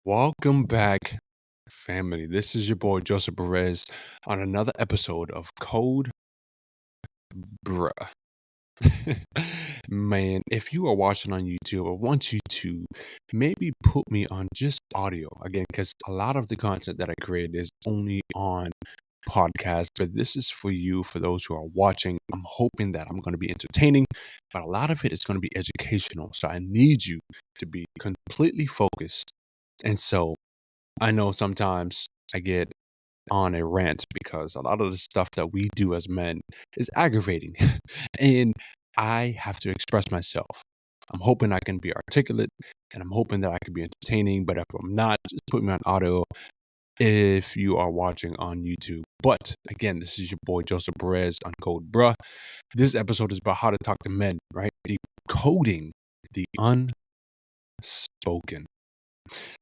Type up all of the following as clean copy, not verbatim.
Welcome back, family. This is your boy Joseph Perez on another episode of Code Bruh. Man, if you are watching on YouTube, I want you to maybe put me on just audio again, because a lot of the content that I create is only on podcast, but this is for you, for those who are watching. I'm hoping that I'm going to be entertaining, but a lot of it is going to be educational. So I need you to be completely focused. And so I know sometimes I get on a rant because a lot of the stuff that we do as men is aggravating and I have to express myself. I'm hoping I can be articulate and I'm hoping that I can be entertaining, but if I'm not, just put me on audio if you are watching on YouTube. But again, this is your boy Joseph Perez on Code Bruh. This episode is about how to talk to men, right? Decoding the unspoken.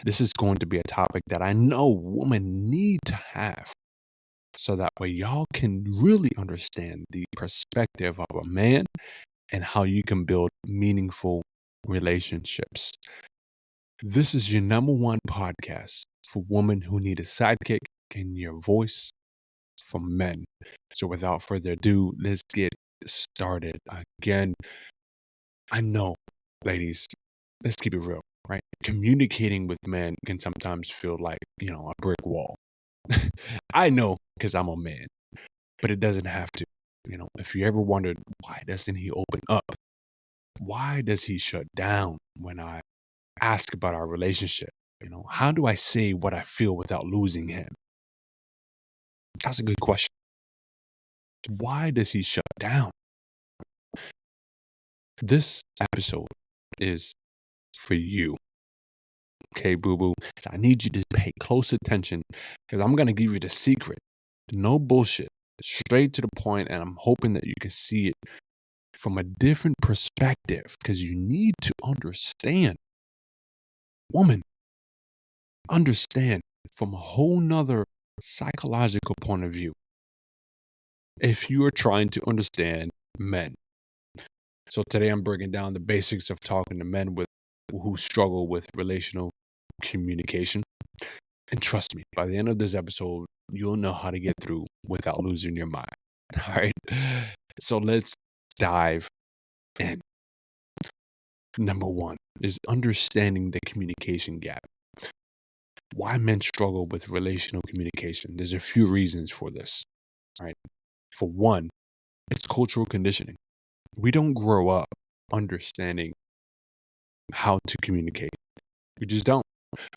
This is going to be a topic that I know women need to have so that way y'all can really understand the perspective of a man and how you can build meaningful relationships. This is your number one podcast for women who need a sidekick and your voice for men. So without further ado, let's get started. Again, I know, ladies, let's keep it real, right? Communicating with men can sometimes feel like, a brick wall. I know because I'm a man, but it doesn't have to. If you ever wondered, why doesn't he open up? Why does he shut down when I ask about our relationship? How do I say what I feel without losing him? That's a good question. Why does he shut down? This episode is for you. Okay, boo boo. So I need you to pay close attention because I'm going to give you the secret. No bullshit. Straight to the point, and I'm hoping that you can see it from a different perspective because you need to understand. Woman, understand from a whole nother psychological point of view. If you are trying to understand men. So today I'm breaking down the basics of talking to men who struggle with relational communication. And trust me, by the end of this episode, you'll know how to get through without losing your mind. All right. So let's dive in. Number one is understanding the communication gap. Why men struggle with relational communication. There's a few reasons for this. Right. For one, it's cultural conditioning. We don't grow up understanding how to communicate. We just don't.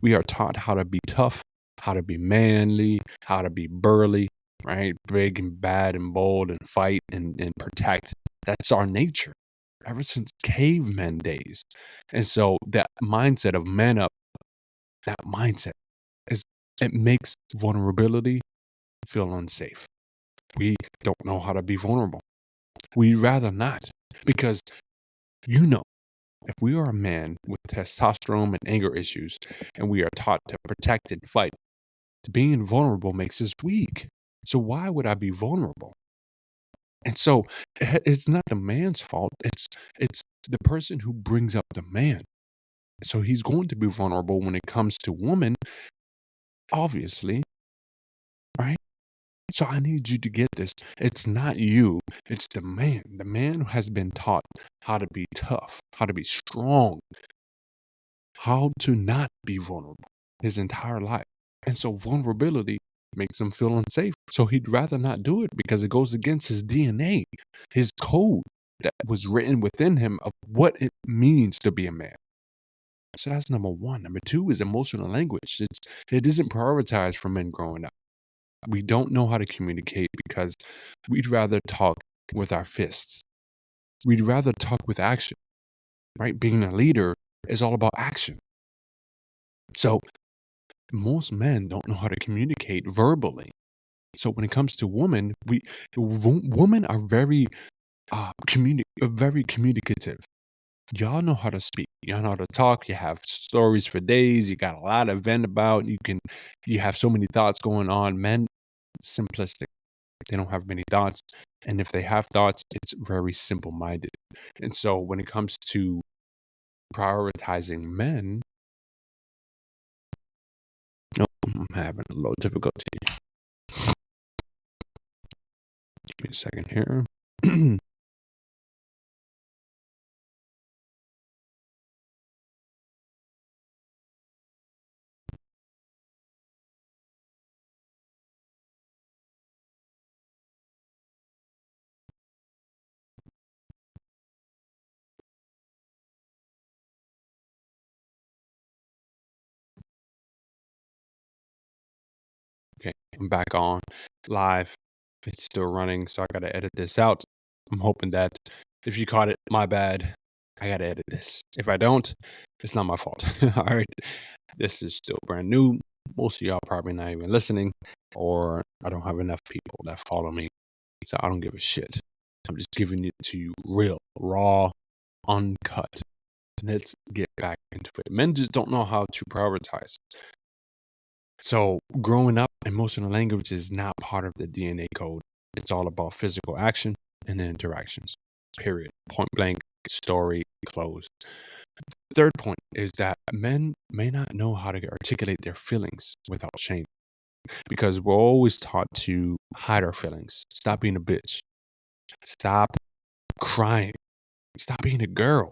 We are taught how to be tough, how to be manly, how to be burly, right? Big and bad and bold and fight and protect. That's our nature ever since cavemen days. And so that mindset of man up, that mindset is it makes vulnerability feel unsafe. We don't know how to be vulnerable. We'd rather not because you know if we are a man with testosterone and anger issues and we are taught to protect and fight, being vulnerable makes us weak. So why would I be vulnerable? And so it's not the man's fault. It's the person who brings up the man. So he's going to be vulnerable when it comes to woman, obviously, right? So I need you to get this. It's not you, it's the man. The man who has been taught how to be tough, how to be strong, how to not be vulnerable his entire life. And so vulnerability makes him feel unsafe. So he'd rather not do it because it goes against his DNA, his code that was written within him of what it means to be a man. So that's number one. Number two is emotional language. It isn't prioritized for men growing up. We don't know how to communicate because we'd rather talk with our fists. We'd rather talk with action, right? Being a leader is all about action. So most men don't know how to communicate verbally. So when it comes to women, women are very communicative. Y'all know how to speak. Y'all know how to talk. You have stories for days. You got a lot of vent about. You have so many thoughts going on. Men, simplistic. They don't have many thoughts. And if they have thoughts, it's very simple-minded. And so when it comes to prioritizing men, having a little difficulty. Give me a second here. Okay, I'm back on live. It's still running, so I gotta edit this out. I'm hoping that if you caught it, my bad. I gotta edit this. If I don't, it's not my fault. All right. This is still brand new. Most of y'all probably not even listening, or I don't have enough people that follow me. So I don't give a shit. I'm just giving it to you real, raw, uncut. Let's get back into it. Men just don't know how to prioritize. So growing up, emotional language is not part of the DNA code. It's all about physical action and interactions. Period. Point blank, story closed. The third point is that men may not know how to articulate their feelings without shame because we're always taught to hide our feelings. Stop being a bitch. Stop crying. Stop being a girl,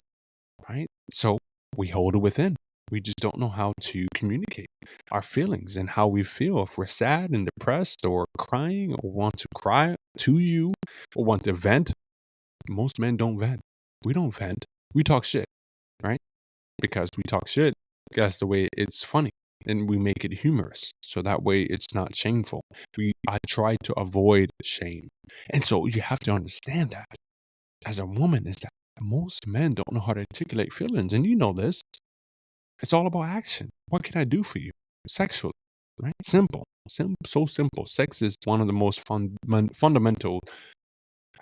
right? So we hold it within. We just don't know how to communicate our feelings and how we feel. If we're sad and depressed or crying or want to cry to you or want to vent, most men don't vent. We don't vent. We talk shit, right? Because we talk shit, that's the way it's funny. And we make it humorous. So that way it's not shameful. I try to avoid shame. And so you have to understand that as a woman is that most men don't know how to articulate feelings. And you know this. It's all about action. What can I do for you? Sexually, right? Simple. So simple. Sex is one of the most fundamental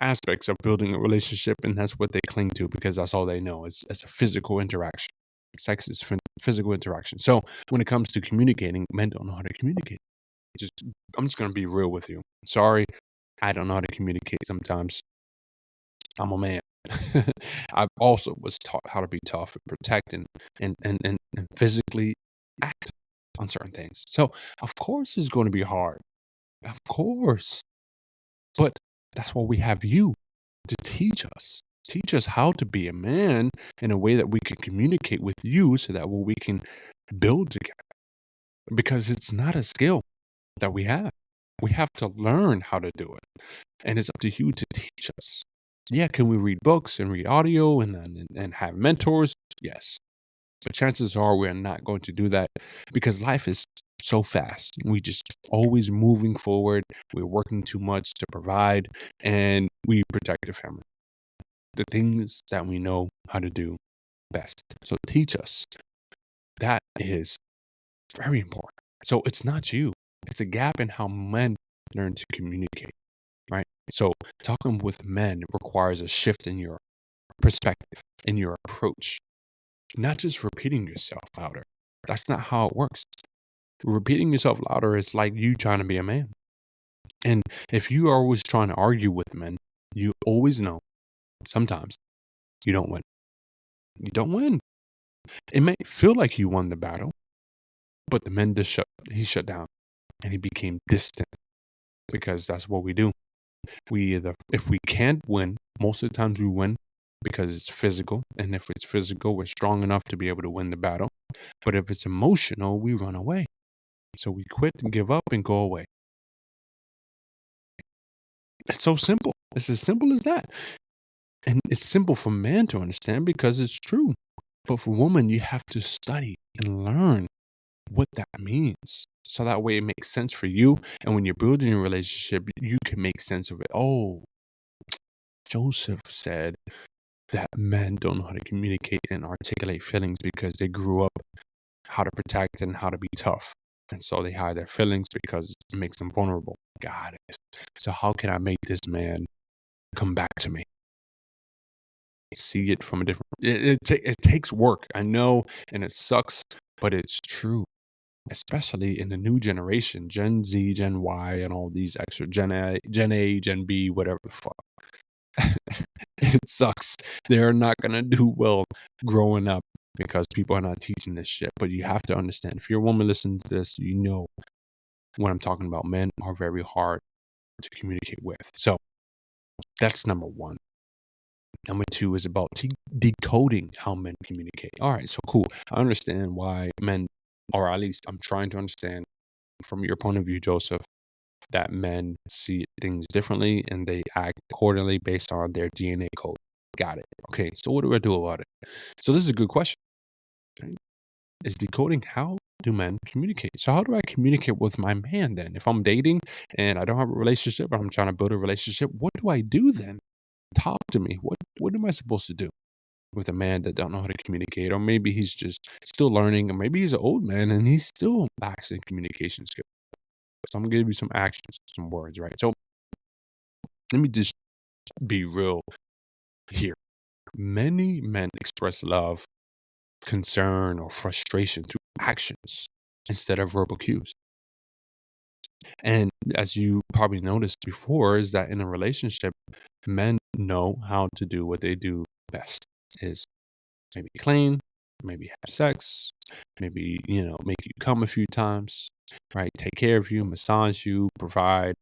aspects of building a relationship, and that's what they cling to because that's all they know. It's a physical interaction. Sex is physical interaction. So when it comes to communicating, men don't know how to communicate. I'm just gonna be real with you. Sorry, I don't know how to communicate sometimes. I'm a man. I also was taught how to be tough and protect and physically act on certain things. So of course it's going to be hard. Of course. But that's why we have you to teach us. Teach us how to be a man in a way that we can communicate with you so that we can build together. Because it's not a skill that we have. We have to learn how to do it. And it's up to you to teach us. Yeah, can we read books and read audio and have mentors? Yes. But chances are we're not going to do that because life is so fast. We just always moving forward. We're working too much to provide and we protect the family. The things that we know how to do best. So teach us. That is very important. So it's not you. It's a gap in how men learn to communicate, right? So talking with men requires a shift in your perspective, in your approach, not just repeating yourself louder. That's not how it works. Repeating yourself louder is like you trying to be a man. And if you are always trying to argue with men, you always know sometimes you don't win. You don't win. It may feel like you won the battle, but the man he shut down and he became distant because that's what we do. If we can't win, most of the times we win because it's physical. And if it's physical, we're strong enough to be able to win the battle. But if it's emotional, we run away. So we quit and give up and go away. It's so simple. It's as simple as that. And it's simple for man to understand because it's true. But for woman, you have to study and learn what that means. So that way it makes sense for you. And when you're building a relationship, you can make sense of it. Oh, Joseph said that men don't know how to communicate and articulate feelings because they grew up how to protect and how to be tough. And so they hide their feelings because it makes them vulnerable. Got it. So how can I make this man come back to me? See it from a different. It takes work, I know, and it sucks, but it's true. Especially in the new generation, Gen Z, Gen Y, and all these extra Gen A, Gen B, whatever the fuck. It sucks. They're not gonna do well growing up because people are not teaching this shit. But you have to understand, if you're a woman listening to this, you know when I'm talking about men, are very hard to communicate with. So that's number one. Number two is about decoding how men communicate. All right, so cool. I understand why men, or at least I'm trying to understand from your point of view, Joseph, that men see things differently and they act accordingly based on their DNA code. Got it. Okay, so what do I do about it? So this is a good question. Right? Is decoding how do men communicate? So how do I communicate with my man then? If I'm dating and I don't have a relationship, but I'm trying to build a relationship, what do I do then? Talk to me. What am I supposed to do with a man that don't know how to communicate? Or maybe he's just still learning, or maybe he's an old man and he's still lacks in communication skills. So I'm gonna give you some actions, some words, right? So let me just be real here. Many men express love, concern, or frustration through actions instead of verbal cues. And as you probably noticed before, is that in a relationship, men know how to do what they do best is maybe clean, maybe have sex, maybe, make you come a few times, right? Take care of you, massage you, provide,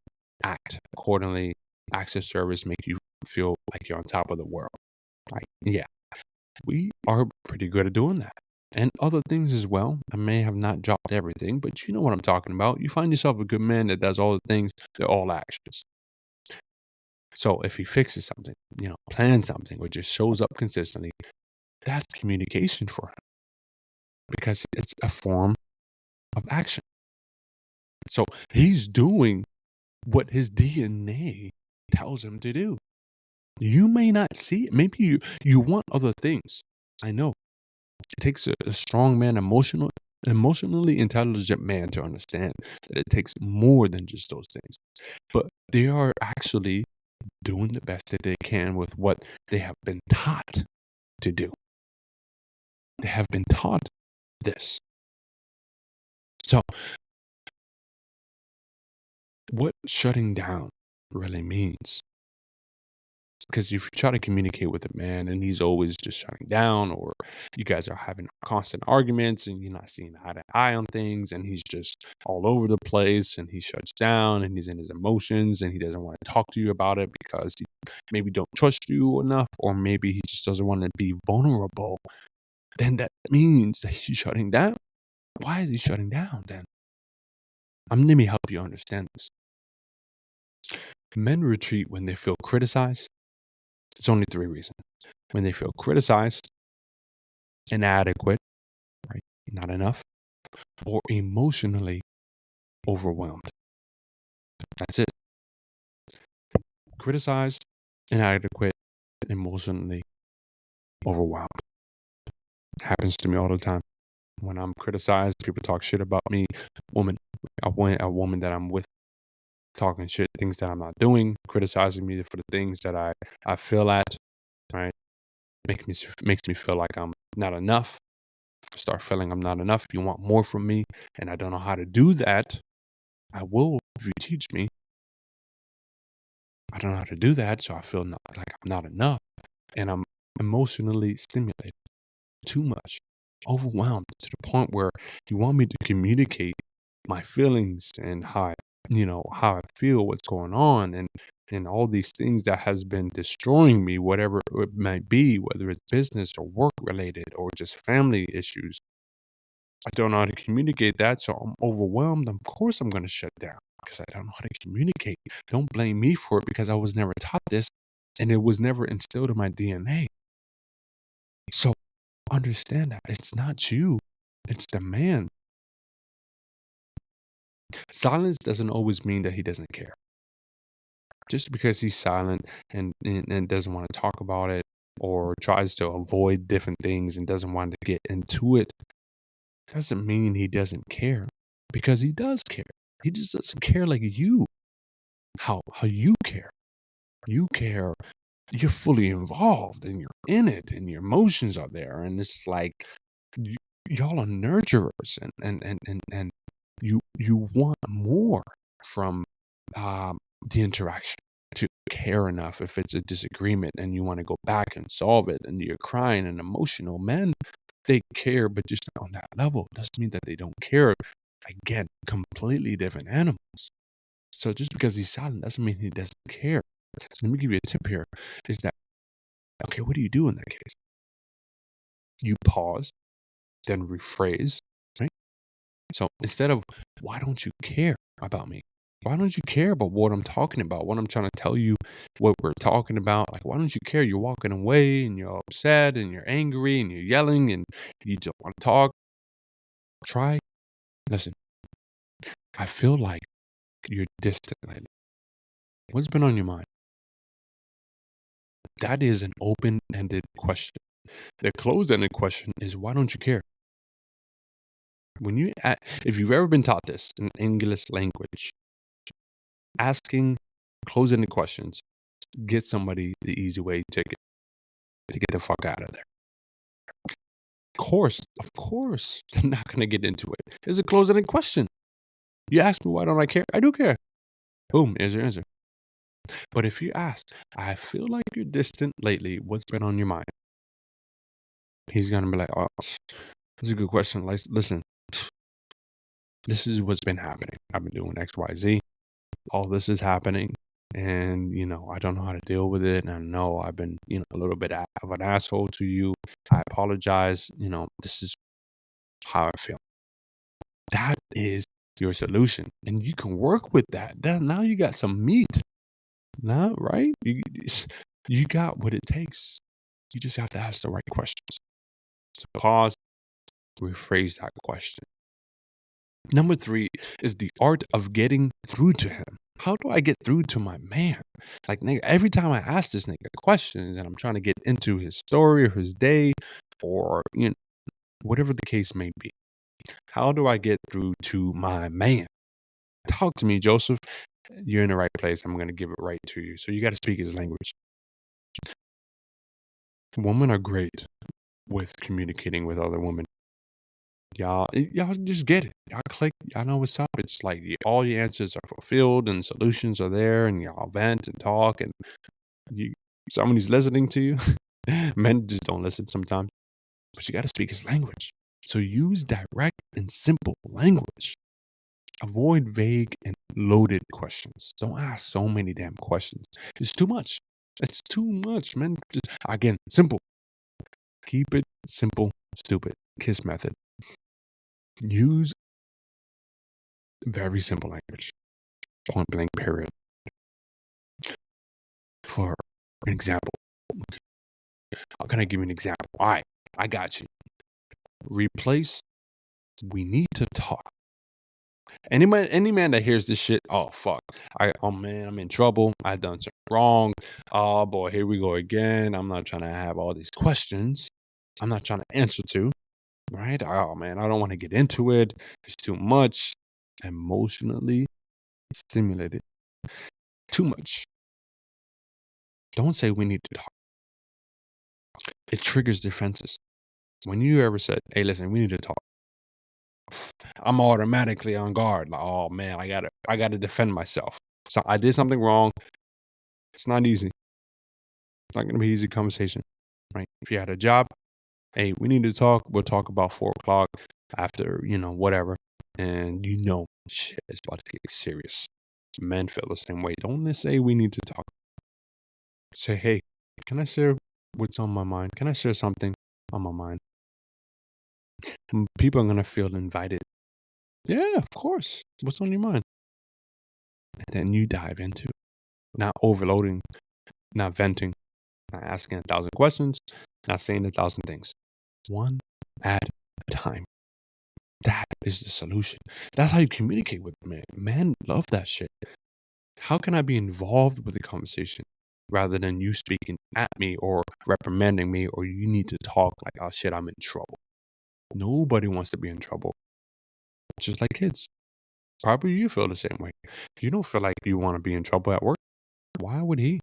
act accordingly, acts of service, make you feel like you're on top of the world. Like, yeah, we are pretty good at doing that. And other things as well. I may have not dropped everything, but you know what I'm talking about. You find yourself a good man that does all the things, they're all actions. So if he fixes something, plans something, or just shows up consistently, that's communication for him because it's a form of action. So he's doing what his DNA tells him to do. You may not see it. Maybe you want other things. I know. It takes a strong man, emotionally intelligent man to understand that it takes more than just those things. But they are actually doing the best that they can with what they have been taught to do. They have been taught this. So what shutting down really means, because if you try to communicate with a man and he's always just shutting down, or you guys are having constant arguments and you're not seeing eye to eye on things, and he's just all over the place and he shuts down and he's in his emotions and he doesn't want to talk to you about it because he maybe don't trust you enough, or maybe he just doesn't want to be vulnerable, then that means that he's shutting down. Why is he shutting down then? Let me help you understand this. Men retreat when they feel criticized. It's only three reasons. When they feel criticized, inadequate, right? Not enough, or emotionally overwhelmed. That's it. Criticized, inadequate, emotionally overwhelmed. Happens to me all the time. When I'm criticized, people talk shit about me. A woman that I'm with talking shit, things that I'm not doing, criticizing me for the things that I feel at, right? Makes me feel like I'm not enough. Start feeling I'm not enough. If you want more from me and I don't know how to do that, I will if you teach me. I don't know how to do that, so I feel like I'm not enough. And I'm emotionally stimulated too much, overwhelmed to the point where you want me to communicate my feelings and how I feel, what's going on, and all these things that has been destroying me, whatever it might be, whether it's business or work related or just family issues. I don't know how to communicate that, so I'm overwhelmed. Of course, I'm going to shut down because I don't know how to communicate. Don't blame me for it because I was never taught this and it was never instilled in my DNA. So understand that it's not you, it's the man. Silence doesn't always mean that he doesn't care. Just because he's silent and doesn't want to talk about it, or tries to avoid different things and doesn't want to get into it, doesn't mean he doesn't care, because he does care. He just doesn't care like you. How you care. You care. You're fully involved and you're in it and your emotions are there, and it's like y- y'all are nurturers, and you want more from the interaction to care enough. If it's a disagreement and you want to go back and solve it and you're crying and emotional, men, they care, but just not on that level. Doesn't mean that they don't care. Again, completely different animals. So just because he's silent doesn't mean he doesn't care. So let me give you a tip here is that, okay, what do you do in that case? You pause, then rephrase, right? So instead of, why don't you care about me? Why don't you care about what I'm talking about? What I'm trying to tell you, what we're talking about? Like, why don't you care? You're walking away and you're upset and you're angry and you're yelling and you don't want to talk. Try, listen, I feel like you're distant lately. What's been on your mind? That is an open ended question. The closed ended question is, why don't you care? If you've ever been taught this in English language, asking closed ended questions, get somebody the easy way ticket to get the fuck out of there. Of course, they're not going to get into it. It's a closed ended question. You ask me, why don't I care? I do care. Boom, here's your answer. But if you ask, I feel like you're distant lately, what's been on your mind? He's going to be like, oh, that's a good question. Like, listen, this is what's been happening. I've been doing X, Y, Z. All this is happening. And, I don't know how to deal with it. And I know I've been, a little bit of an asshole to you. I apologize. This is how I feel. That is your solution. And you can work with that. Now you got some meat. Now, right? You got what it takes. You just have to ask the right questions. So pause, rephrase that question. Number 3 is the art of getting through to him. How do I get through to my man? Like, nigga, every time I ask this nigga questions and I'm trying to get into his story or his day or, whatever the case may be, how do I get through to my man? Talk to me, Joseph. You're in the right place. I'm going to give it right to you. So you got to speak his language. Women are great with communicating with other women. Y'all just get it. Y'all click. Y'all know what's up. It's like all your answers are fulfilled and solutions are there, and y'all vent and talk, and somebody's listening to you. Men just don't listen sometimes, but you got to speak his language. So use direct and simple language. Avoid vague and loaded questions. Don't ask so many damn questions. It's too much. It's too much, man. Again, simple. Keep it simple, stupid. KISS method. Use very simple language. Point blank period. For an example, how can I give you an example? All right, I got you. Replace, we need to talk. Any man that hears this shit, oh fuck, oh man, I'm in trouble. I done something wrong. Oh boy, here we go again. I'm not trying to have all these questions. I'm not trying to answer to. Right? Oh man, I don't want to get into it. It's too much. Emotionally stimulated. Too much. Don't say we need to talk. It triggers defenses. When you ever said, hey, listen, we need to talk, I'm automatically on guard. Like, oh man, I gotta defend myself. So I did something wrong. It's not easy. It's not gonna be an easy conversation. Right? If you had a job, hey, we need to talk. We'll talk about 4:00 after, whatever. And shit, it's about to get serious. Men feel the same way. Don't say we need to talk. Say, hey, can I share what's on my mind? Can I share something on my mind? People are going to feel invited. Yeah, of course. What's on your mind? And then you dive into it. Not overloading, not venting, not asking 1,000 questions, not saying 1,000 things. One at a time. That is the solution. That's how you communicate with men. Men love that shit. How can I be involved with the conversation rather than you speaking at me or reprimanding me or you need to talk like, oh shit, I'm in trouble. Nobody wants to be in trouble. Just like kids. Probably you feel the same way. You don't feel like you want to be in trouble at work. Why would he?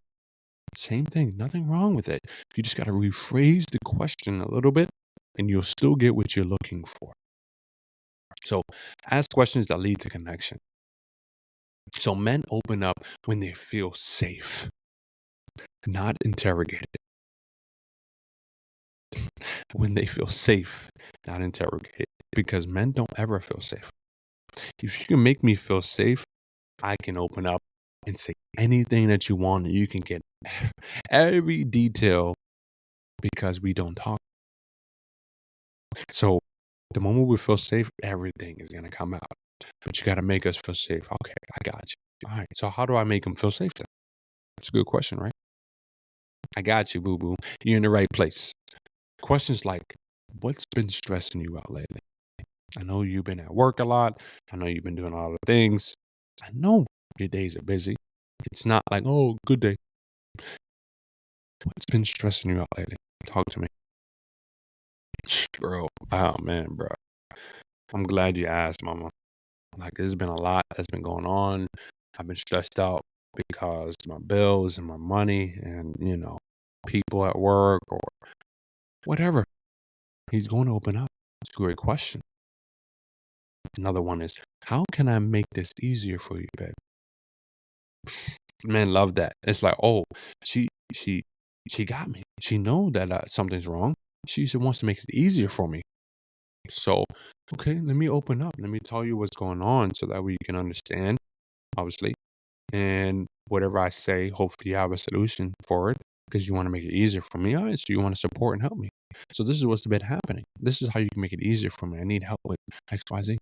Same thing. Nothing wrong with it. You just got to rephrase the question a little bit and you'll still get what you're looking for. So ask questions that lead to connection. So men open up when they feel safe, not interrogated. When they feel safe, not interrogated. Because men don't ever feel safe. If you can make me feel safe, I can open up and say anything that you want, and you can get every detail because we don't talk. So the moment we feel safe, everything is gonna come out. But you gotta make us feel safe. Okay, I got you. All right. So how do I make them feel safe then? That's a good question, right? I got you, boo boo. You're in the right place. Questions like, what's been stressing you out lately? I know you've been at work a lot. I know you've been doing all the things. I know your days are busy. It's not like, oh, good day. What's been stressing you out lately? Talk to me. Bro. Oh, man, bro. I'm glad you asked, mama. Like, there's been a lot that's been going on. I've been stressed out because my bills and my money and, people at work or whatever. He's going to open up. It's a great question. Another one is, how can I make this easier for you, babe? Men love that. It's like, oh, she she she got me. She know that something's wrong. She just wants to make it easier for me. So, okay, let me open up. Let me tell you what's going on so that way you can understand, obviously. And whatever I say, hopefully you have a solution for it because you want to make it easier for me. All right, so you want to support and help me. So this is what's been happening. This is how you can make it easier for me. I need help with XYZ.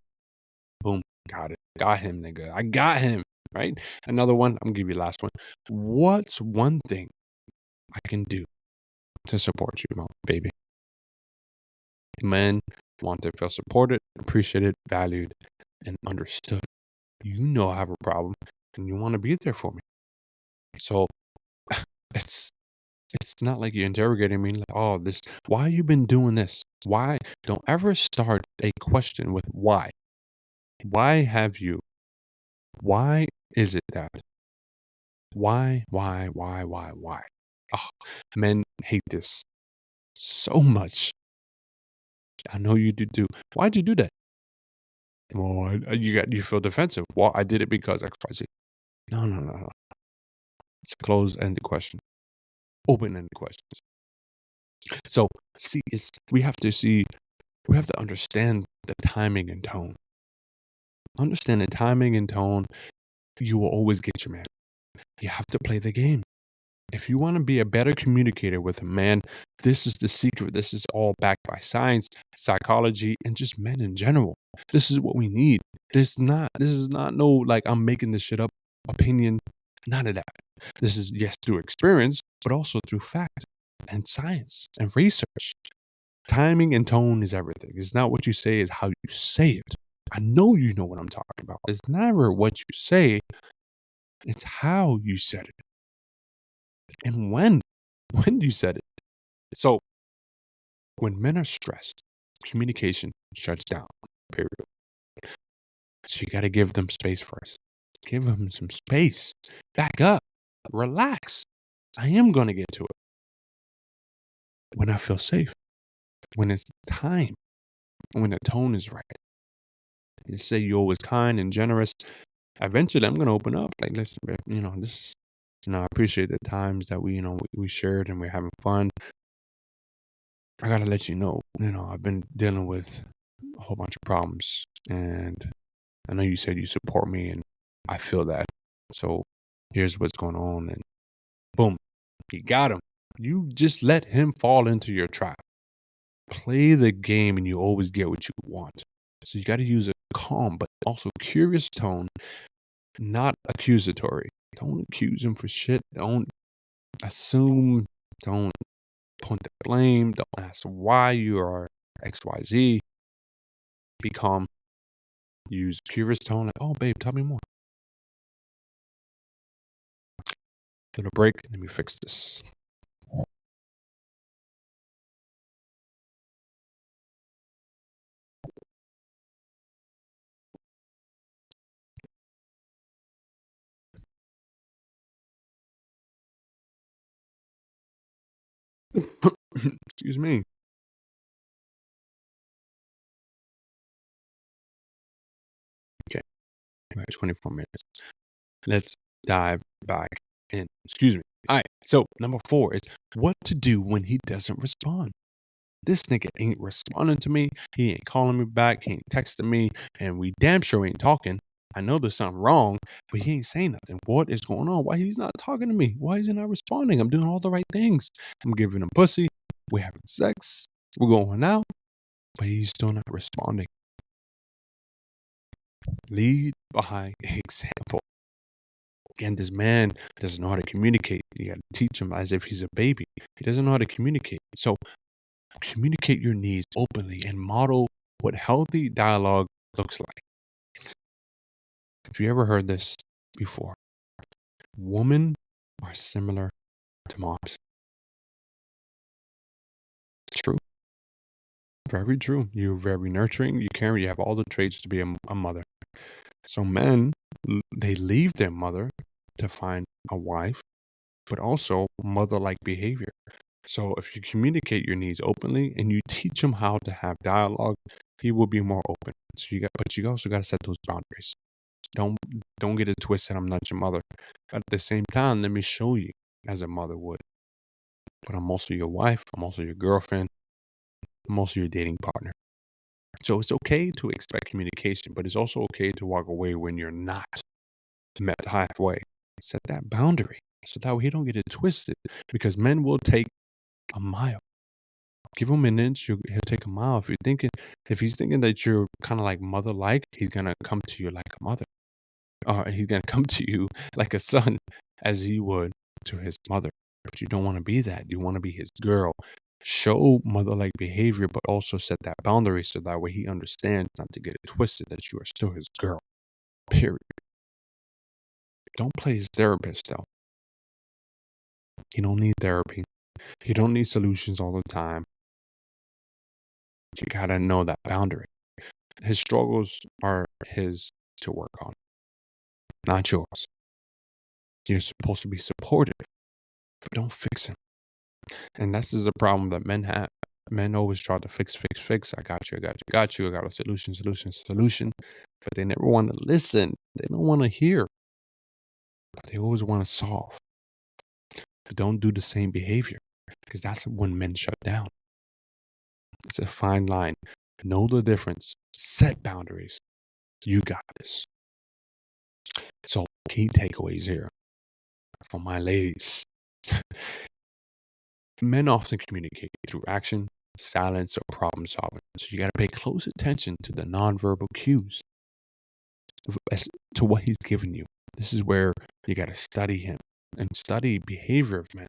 Boom. Got it. Got him, nigga. I got him. Right? Another one. I'm gonna give you the last one. What's one thing I can do to support you, baby? Men want to feel supported, appreciated, valued, and understood. You know I have a problem and you want to be there for me. So it's it's not like you're interrogating me like, oh, this why you been doing this? Why? Don't ever start a question with why. Why have you? Why is it that? Why? Oh, men hate this so much. I know you do too. Why'd you do that? Well, you feel defensive. Well, I did it because XYZ. No, no, no, no. It's a closed-ended question. Open-ended questions. So see, we have to understand the timing and tone. Understand the timing and tone, you will always get your man. You have to play the game. If you want to be a better communicator with a man, this is the secret. This is all backed by science, psychology, and just men in general. This is what we need. This is not no like I'm making this shit up opinion. None of that. This is yes through experience, but also through fact and science and research. Timing and tone is everything. It's not what you say, it's how you say it. I know you know what I'm talking about. It's never what you say, it's how you said it and when you said it. So when men are stressed, communication shuts down, period. So you got to give them space first. Give them some space. Back up. Relax. I am going to get to it when I feel safe, when it's time, when the tone is right. You say you're always kind and generous. Eventually, I'm going to open up. Like, listen, babe, this, I appreciate the times that we shared and we're having fun. I got to let you know, I've been dealing with a whole bunch of problems. And I know you said you support me, and I feel that. So here's what's going on. And boom, you got him. You just let him fall into your trap. Play the game, and you always get what you want. So you got to use a calm, but also curious tone, not accusatory. Don't accuse him for shit. Don't assume. Don't point the blame. Don't ask why you are XYZ. Be calm. Use curious tone like, oh, babe, tell me more. Little break. Let me fix this. Excuse me. Okay. All right, 24 minutes. Let's dive back in. Excuse me. All right. So, number 4 is what to do when he doesn't respond. This nigga ain't responding to me. He ain't calling me back. He ain't texting me. And we damn sure ain't talking. I know there's something wrong, but he ain't saying nothing. What is going on? Why he's not talking to me? Why is he not responding? I'm doing all the right things. I'm giving him pussy. We're having sex. We're going out. But he's still not responding. Lead by example. Again, this man doesn't know how to communicate. You got to teach him as if he's a baby. He doesn't know how to communicate. So communicate your needs openly and model what healthy dialogue looks like. If you ever heard this before, women are similar to moms. It's true. Very true. You're very nurturing. You care. You have all the traits to be a mother. So men, they leave their mother to find a wife, but also mother-like behavior. So if you communicate your needs openly and you teach him how to have dialogue, he will be more open. But you also got to set those boundaries. Don't get it twisted. I'm not your mother. But at the same time, let me show you as a mother would. But I'm also your wife. I'm also your girlfriend. I'm also your dating partner. So it's okay to expect communication, but it's also okay to walk away when you're not met halfway. Set that boundary so that way he don't get it twisted. Because men will take a mile. Give him an inch, he'll take a mile. If he's thinking that you're kind of like mother-like, he's gonna come to you like a mother. He's gonna come to you like a son, as he would to his mother. But you don't want to be that. You want to be his girl. Show mother-like behavior, but also set that boundary so that way he understands not to get it twisted that you are still his girl. Period. Don't play his therapist, though. You don't need therapy. You don't need solutions all the time. You gotta know that boundary. His struggles are his to work on, not yours. You're supposed to be supportive, but don't fix him. And this is a problem that men have. Men always try to fix. I got you. I got a solution. But they never want to listen. They don't want to hear. But they always want to solve. But don't do the same behavior, because that's when men shut down. It's a fine line. Know the difference. Set boundaries. You got this. So, key takeaways here for my ladies. Men often communicate through action, silence, or problem solving. So you got to pay close attention to the nonverbal cues as to what he's giving you. This is where you got to study him and study behavior of men.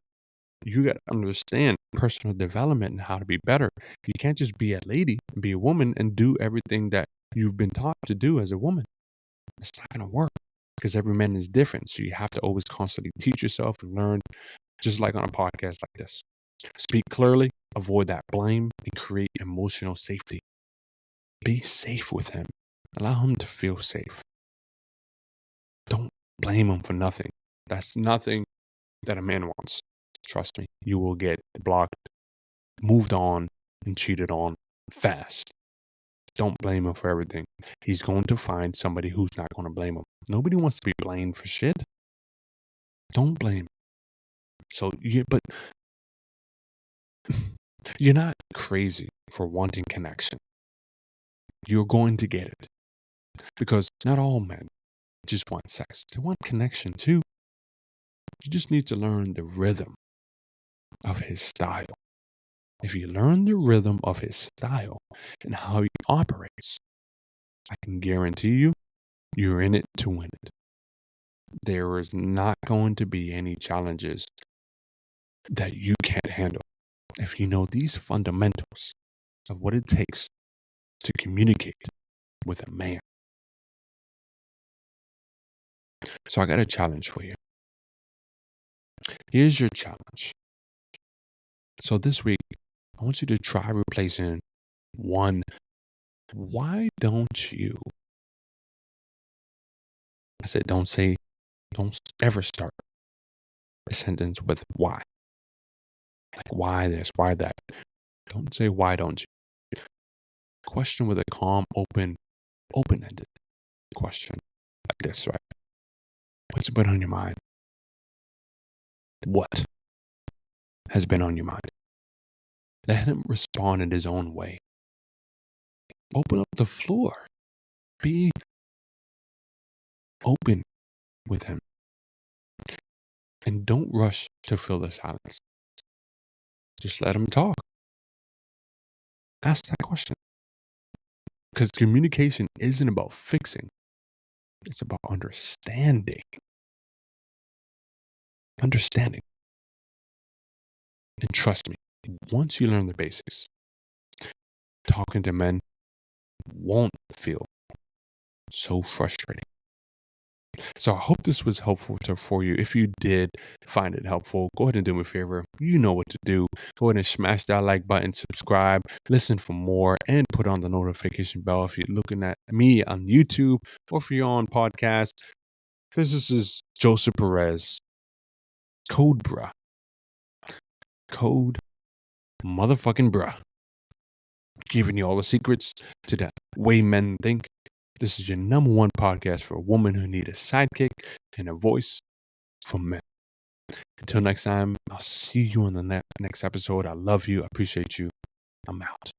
You got to understand personal development and how to be better. You can't just be a lady and be a woman and do everything that you've been taught to do as a woman. It's not going to work because every man is different. So you have to always constantly teach yourself and learn, just like on a podcast like this. Speak clearly, avoid that blame, and create emotional safety. Be safe with him. Allow him to feel safe. Don't blame him for nothing. That's nothing that a man wants. Trust me, you will get blocked, moved on, and cheated on fast. Don't blame him for everything. He's going to find somebody who's not going to blame him. Nobody wants to be blamed for shit. Don't blame. But you're not crazy for wanting connection. You're going to get it. Because not all men just want sex. They want connection too. You just need to learn the rhythm of his style. If you learn the rhythm of his style and how he operates, I can guarantee you, you're in it to win it. There is not going to be any challenges that you can't handle if you know these fundamentals of what it takes to communicate with a man. So I got a challenge for you. Here's your challenge. So this week, I want you to try replacing one. Why don't you? I said, don't ever start a sentence with why. Like, why this, why that. Don't say, why don't you? Question with a calm, open-ended question like this, right? What's been on your mind? What has been on your mind? Let him respond in his own way. Open up the floor. Be open with him. And don't rush to fill the silence. Just let him talk. Ask that question. Because communication isn't about fixing. It's about understanding. Understanding. And trust me, once you learn the basics, talking to men won't feel so frustrating. So I hope this was helpful for you. If you did find it helpful, go ahead and do me a favor. You know what to do. Go ahead and smash that like button, subscribe, listen for more, and put on the notification bell if you're looking at me on YouTube or if you're on podcast. This is Joseph Perez. Code bruh. Code motherfucking bruh. Giving you all the secrets to the way men think. This is your number one podcast for a woman who need a sidekick and a voice for men. Until next time, I'll see you on the next episode. I love you. I appreciate you. I'm out.